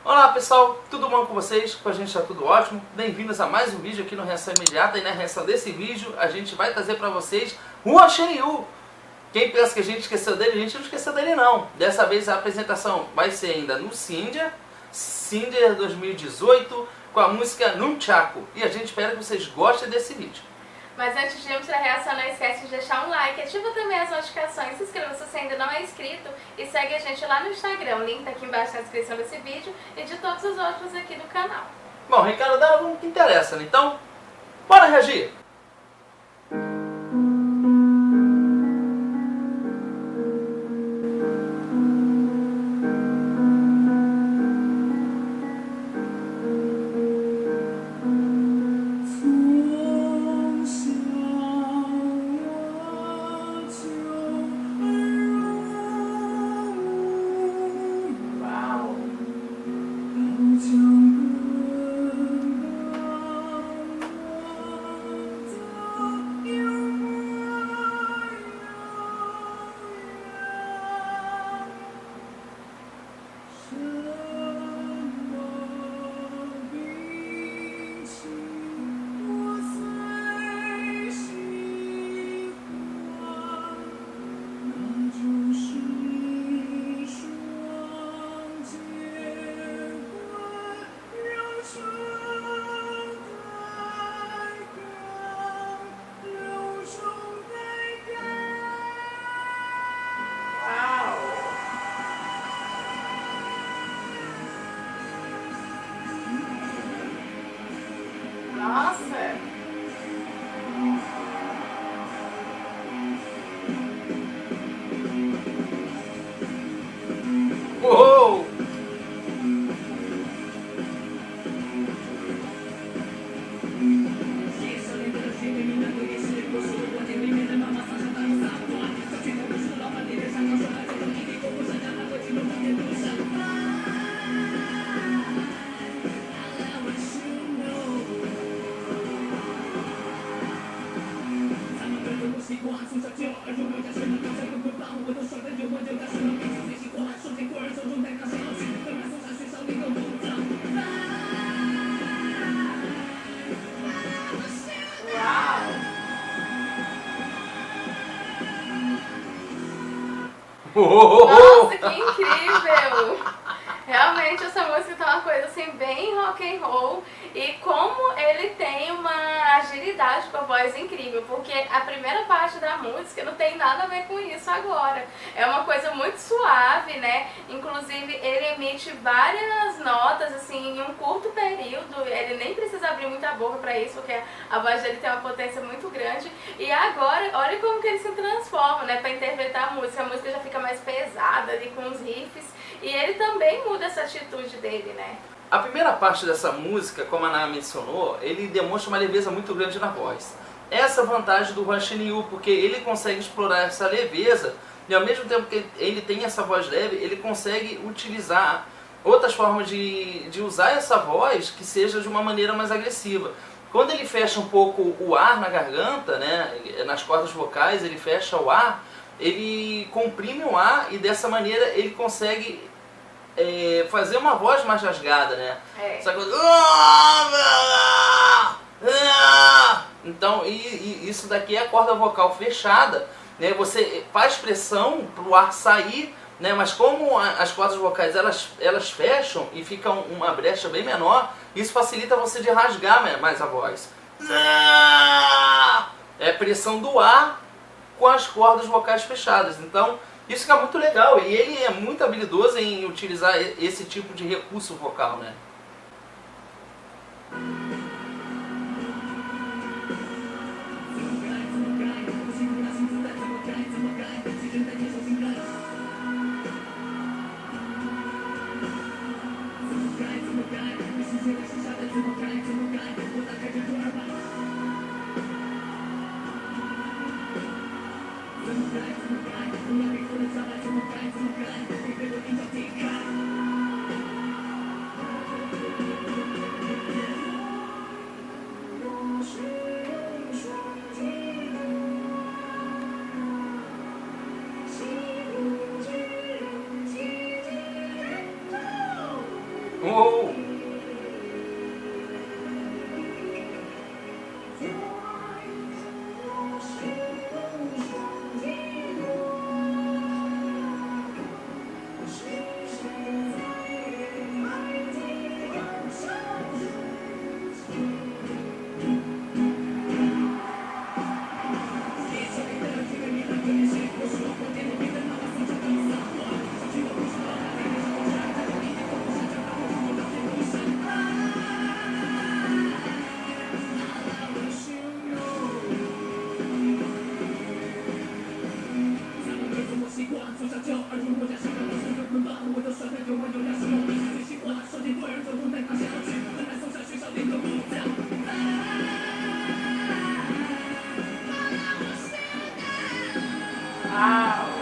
Olá pessoal, tudo bom com vocês? Com a gente está tudo ótimo. Bem-vindos a mais um vídeo aqui no Reação Imediata. E na reação desse vídeo a gente vai trazer para vocês Hwan Shin-Yul. Quem pensa que a gente esqueceu dele, a gente não esqueceu dele não. Dessa vez a apresentação vai ser ainda no Cinder 2018, com a música Nunchaku. E a gente espera que vocês gostem desse vídeo. Mas antes de irmos para a reação, não esquece de deixar um like, ativa também as notificações, se inscreva se você ainda não é inscrito e segue a gente lá no Instagram. O link está aqui embaixo na descrição desse vídeo e de todos os outros aqui do canal. Bom, recado dado, não interessa, né? Então, bora reagir! Nossa! Uou! Nossa, que incrível! Realmente essa música tá uma coisa assim bem rock and roll e como ele tem uma agilidade com a voz incrível, porque a primeira parte da música não tem nada a ver com isso agora. É uma coisa muito suave, né? Inclusive ele emite várias notas assim em um curto período, ele nem precisa abrir muita boca pra isso, porque a voz dele tem uma potência muito grande. E agora, olha como que ele se transforma, né, pra interpretar a música já fica mais pesada ali com os riffs. E ele também muda essa atitude dele, né? A primeira parte dessa música, como a Ana mencionou, ele demonstra uma leveza muito grande na voz. Essa é a vantagem do Hwan Shin-Yul, porque ele consegue explorar essa leveza e ao mesmo tempo que ele tem essa voz leve, ele consegue utilizar outras formas de usar essa voz que seja de uma maneira mais agressiva. Quando ele fecha um pouco o ar na garganta, né, nas cordas vocais, ele fecha o ar, ele comprime o ar e dessa maneira ele consegue fazer uma voz mais rasgada, né? Essa coisa... Então, isso daqui é a corda vocal fechada, né? Você faz pressão para o ar sair, né? Mas como as cordas vocais elas fecham e fica uma brecha bem menor, isso facilita você de rasgar mais a voz. É pressão do ar com as cordas vocais fechadas. Então, isso fica muito legal e ele é muito habilidoso em utilizar esse tipo de recurso vocal, né? Uou! Uau!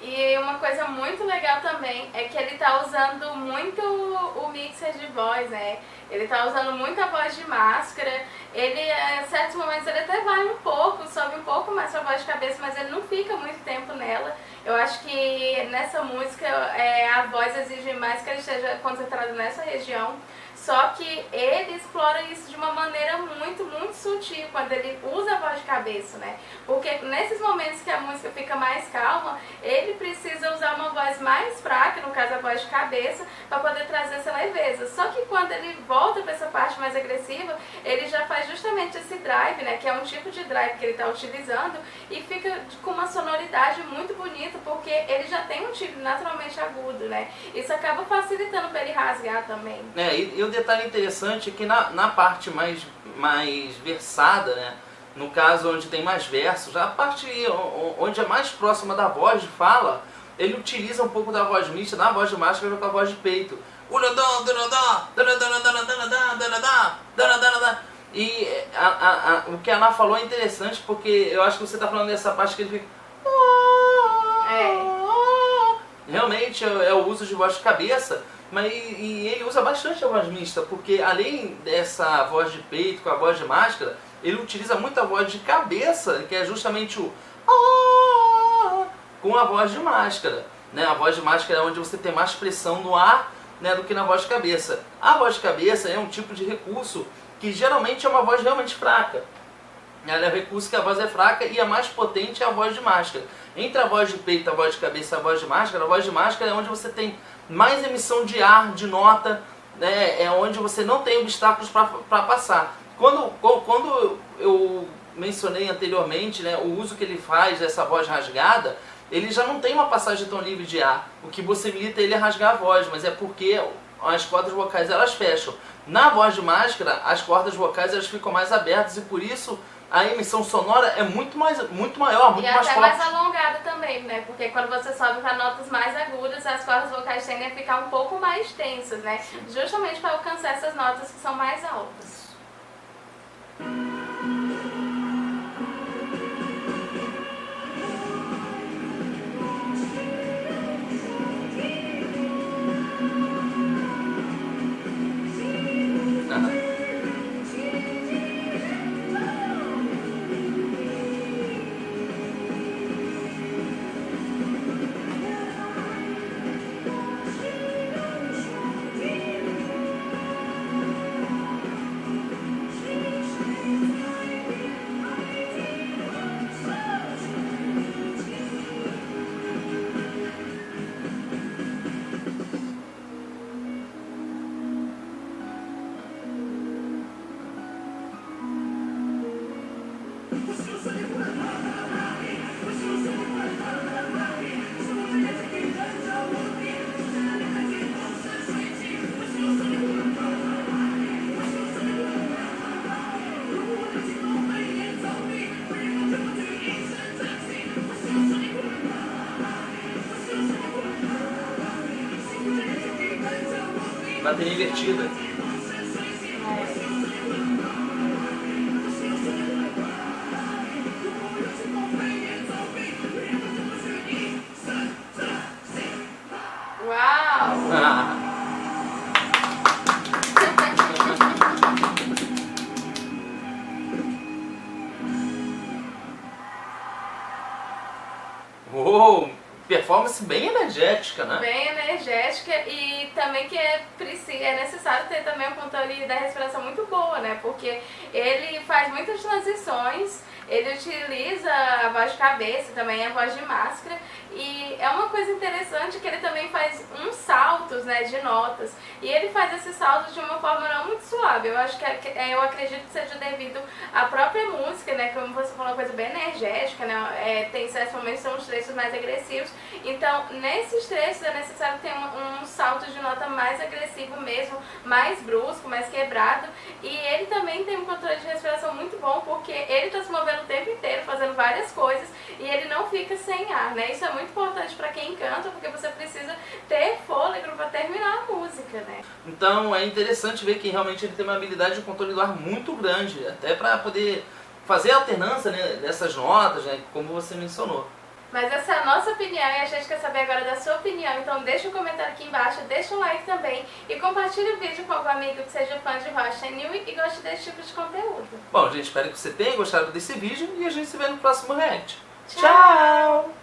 E uma coisa muito legal também é que ele tá usando muito o mixer de voz, né? Ele tá usando muito a voz de máscara. Ele, em certos momentos, ele até vai um pouco, sobe um pouco mais pra voz de cabeça, mas ele não fica muito tempo nela. Eu acho que nessa música a voz exige mais que ele esteja concentrado nessa região. Só que ele explora isso de uma maneira muito, muito sutil quando ele usa a voz de cabeça, né? Porque nesses momentos que a música fica mais calma, ele precisa usar uma voz mais fraca, no caso a voz de cabeça, para poder trazer essa leveza. Só que quando ele volta para essa parte mais agressiva, ele já faz justamente esse drive, né? Que é um tipo de drive que ele está utilizando e fica com uma sonoridade muito bonita, porque ele já tem um timbre naturalmente agudo, né? Isso acaba facilitando para ele rasgar também. E o detalhe interessante é que na parte mais versada, né, no caso onde tem mais versos, a parte onde é mais próxima da voz de fala, ele utiliza um pouco da voz mista, da voz de máscara com a voz de peito. E o que a Ana falou é interessante, porque eu acho que você está falando dessa parte que ele fica... Realmente é o uso de voz de cabeça. E ele usa bastante a voz mista, porque além dessa voz de peito com a voz de máscara, ele utiliza muito a voz de cabeça, que é justamente o com a voz de máscara, né? A voz de máscara é onde você tem mais pressão no ar, né, do que na voz de cabeça. A voz de cabeça é um tipo de recurso que geralmente é uma voz realmente fraca. Ela é um recurso que a voz é fraca e a mais potente é a voz de máscara. Entre a voz de peito, a voz de cabeça e a voz de máscara é onde você tem mais emissão de ar, de nota, né? É onde você não tem obstáculos para passar. Quando eu mencionei anteriormente, né, o uso que ele faz dessa voz rasgada, ele já não tem uma passagem tão livre de ar, o que possibilita ele rasgar a voz, mas é porque as cordas vocais elas fecham. Na voz de máscara, as cordas vocais elas ficam mais abertas e por isso a emissão sonora é muito maior, muito mais forte. E até mais alongada também, né? Porque quando você sobe para notas mais agudas, as cordas vocais tendem a ficar um pouco mais tensas, né? Justamente para alcançar essas notas que são mais altas. Bateria invertida. performance bem energética, né? Bem energética e também que é necessário ter também um controle da respiração muito boa, né? Porque ele faz muitas transições, ele utiliza a voz de cabeça, também a voz de máscara, e é uma coisa interessante que ele também faz uns saltos, né, de notas, e ele faz esses saltos de uma forma não muito suave. Eu acho que eu acredito que seja devido à própria música, né, como você falou, uma coisa bem energética, né, tem certos momentos que são os trechos mais agressivos, então nesses trechos é necessário ter um salto de nota mais agressivo mesmo, mais brusco, mais quebrado, e ele também tem um controle de respiração muito bom, porque ele está se movendo o tempo inteiro, fazendo várias coisas, e ele não fica sem ar, né? Isso é muito importante para quem canta, porque você precisa ter fôlego para terminar a música, né? Então é interessante ver que realmente ele tem uma habilidade de controle do ar muito grande, até para poder fazer a alternância, né, dessas notas, né, como você mencionou. Mas essa é a nossa opinião e a gente quer saber agora da sua opinião, então deixa um comentário aqui embaixo, deixa um like também e compartilha o vídeo com algum amigo que seja fã de Rocha New e goste desse tipo de conteúdo. Bom, gente, espero que você tenha gostado desse vídeo e a gente se vê no próximo react. Tchau!